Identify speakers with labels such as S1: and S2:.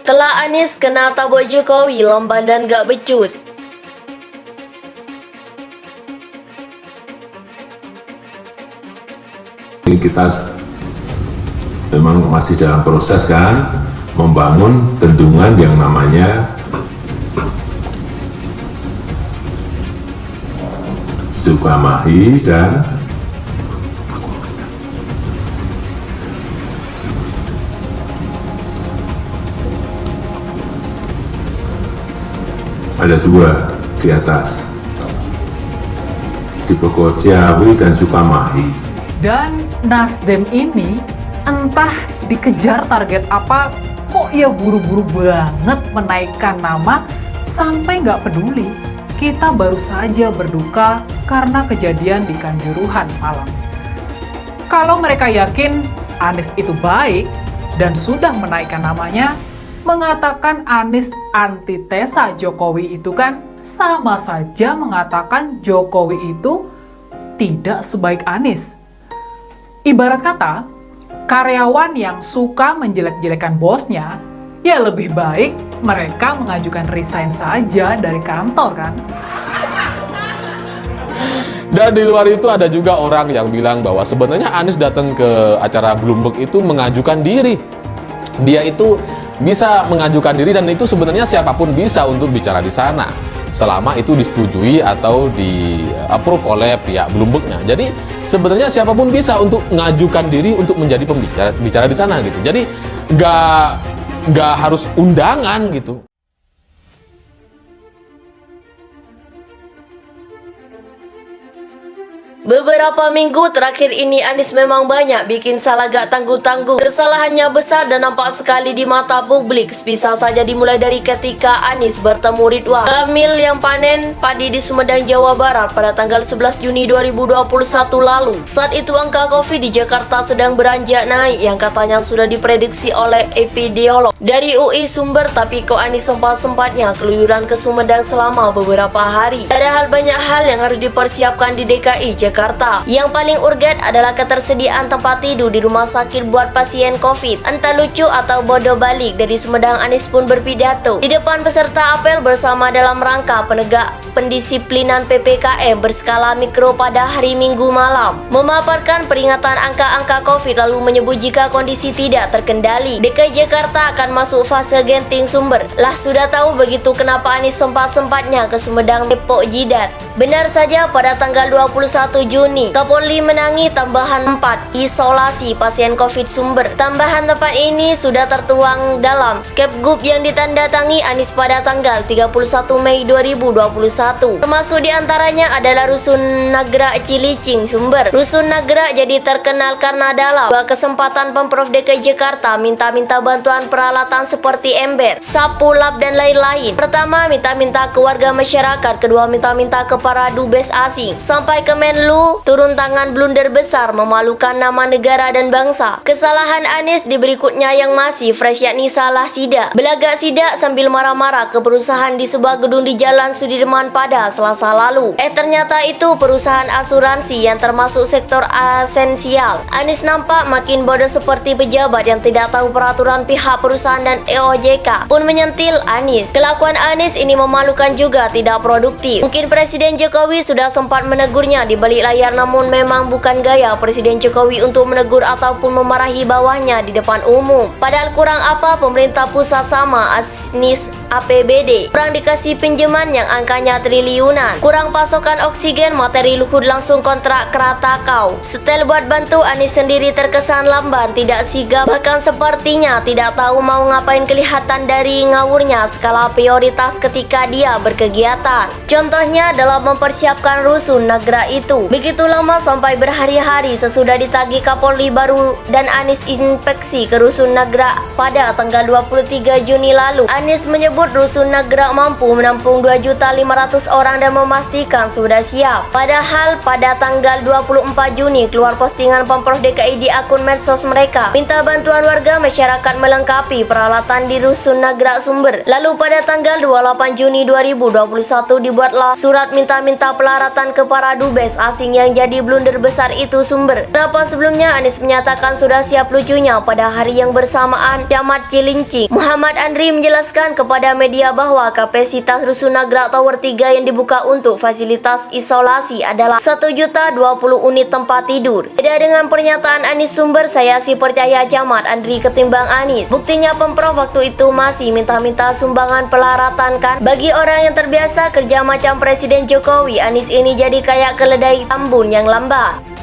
S1: Setelah Anies kena tabok Jokowi, lamban dan gak becus.
S2: Kita memang masih dalam proses kan membangun bendungan yang namanya Sukamahi dan ada dua di atas, di Pokok Ciawi dan Sukamahi.
S3: Dan Nasdem ini entah dikejar target apa, kok ya buru-buru banget menaikkan nama sampai nggak peduli. Kita baru saja berduka karena kejadian di Kanjuruhan malam. Kalau mereka yakin Anies itu baik dan sudah menaikkan namanya, mengatakan Anies antitesa Jokowi itu kan sama saja mengatakan Jokowi itu tidak sebaik Anies. Ibarat kata, karyawan yang suka menjelek-jelekan bosnya, ya lebih baik mereka mengajukan resign saja dari kantor kan?
S4: Dan di luar itu ada juga orang yang bilang bahwa sebenarnya Anies datang ke acara Bloomberg itu mengajukan diri. Dia itu bisa mengajukan diri dan itu sebenarnya siapapun bisa untuk bicara di sana, selama itu disetujui atau di-approve oleh pihak Bloomberg-nya. Jadi sebenarnya siapapun bisa untuk mengajukan diri untuk menjadi pembicara di sana gitu. Jadi nggak harus undangan gitu.
S1: Beberapa minggu terakhir ini Anies memang banyak bikin salah gak tangguh-tangguh. Kesalahannya besar dan nampak sekali di mata publik. Bisa saja dimulai dari ketika Anies bertemu Ridwan Kamil yang panen padi di Sumedang, Jawa Barat pada tanggal 11 Juni 2021 lalu. Saat itu angka Covid di Jakarta sedang beranjak naik yang katanya sudah diprediksi oleh epidemiolog dari UI Sumber, tapi kok Anies sempat-sempatnya keluyuran ke Sumedang selama beberapa hari. Padahal banyak hal yang harus dipersiapkan di DKI Jakarta. Yang paling urgen adalah ketersediaan tempat tidur di rumah sakit buat pasien Covid. Entah lucu atau bodoh balik, dari Sumedang Anies pun berpidato di depan peserta apel bersama dalam rangka penegak pendisiplinan PPKM berskala mikro pada hari Minggu malam. Memaparkan peringatan angka-angka Covid lalu menyebut jika kondisi tidak terkendali, DKI Jakarta akan masuk fase genting sumber. Lah sudah tahu begitu kenapa Anies sempat-sempatnya ke Sumedang, Depok, Jidat. Benar saja pada tanggal 21 Juni, Kapolri menangi tambahan 4 isolasi pasien Covid Sumber. Tambahan tempat ini sudah tertuang dalam Kepgub yang ditandatangi Anies pada tanggal 31 Mei 2021. Termasuk diantaranya adalah Rusun Nagrek Cilicing Sumber. Rusun Nagrek jadi terkenal karena dalam dua kesempatan Pemprov DKI Jakarta minta-minta bantuan peralatan seperti ember, sapu, lap, dan lain-lain. Pertama minta-minta ke warga masyarakat, kedua minta-minta ke para dubes asing, sampai ke Menlu turun tangan blunder besar memalukan nama negara dan bangsa. Kesalahan Anies di berikutnya yang masih fresh yakni salah sidak. Belagak sidak sambil marah-marah ke perusahaan di sebuah gedung di Jalan Sudirman pada Selasa lalu. Ternyata itu perusahaan asuransi yang termasuk sektor esensial. Anies nampak makin bodoh seperti pejabat yang tidak tahu peraturan pihak perusahaan, dan OJK pun menyentil Anies. Kelakuan Anies ini memalukan juga tidak produktif. Mungkin Presiden Jokowi sudah sempat menegurnya di balik layar, namun memang bukan gaya Presiden Jokowi untuk menegur ataupun memarahi bawahnya di depan umum. Padahal kurang apa pemerintah pusat sama Anies APBD, kurang dikasih pinjaman yang angkanya triliunan, kurang pasokan oksigen, materi Luhut langsung kontrak Kratakau. Setel buat bantu, Anies sendiri terkesan lamban, tidak sigap, bahkan sepertinya tidak tahu mau ngapain, kelihatan dari ngawurnya skala prioritas ketika dia berkegiatan. Contohnya dalam mempersiapkan Rusun Nagrek itu. Begitu lama sampai berhari-hari sesudah ditagih Kapolri baru dan Anies inspeksi ke Rusun Nagrek pada tanggal 23 Juni lalu. Anies menyebut Rusun Nagrek mampu menampung 2.500.000 orang dan memastikan sudah siap. Padahal pada tanggal 24 Juni keluar postingan Pemprov DKI di akun medsos mereka, minta bantuan warga masyarakat melengkapi peralatan di Rusun Nagrek Sumber. Lalu pada tanggal 28 Juni 2021 dibuatlah surat minta-minta peralatan ke para dubes asing asing yang jadi blunder besar itu sumber. Kenapa sebelumnya Anies menyatakan sudah siap lucunya pada hari yang bersamaan Camat Cilincing. Muhammad Andri menjelaskan kepada media bahwa kapasitas Rusunagra Tower 3 yang dibuka untuk fasilitas isolasi adalah 1.020 unit tempat tidur. Beda dengan pernyataan Anies sumber, saya sih percaya Camat Andri ketimbang Anies. Buktinya Pemprov waktu itu masih minta-minta sumbangan pelaratan kan. Bagi orang yang terbiasa kerja macam Presiden Jokowi, Anies ini jadi kayak keledai tambun yang lambat.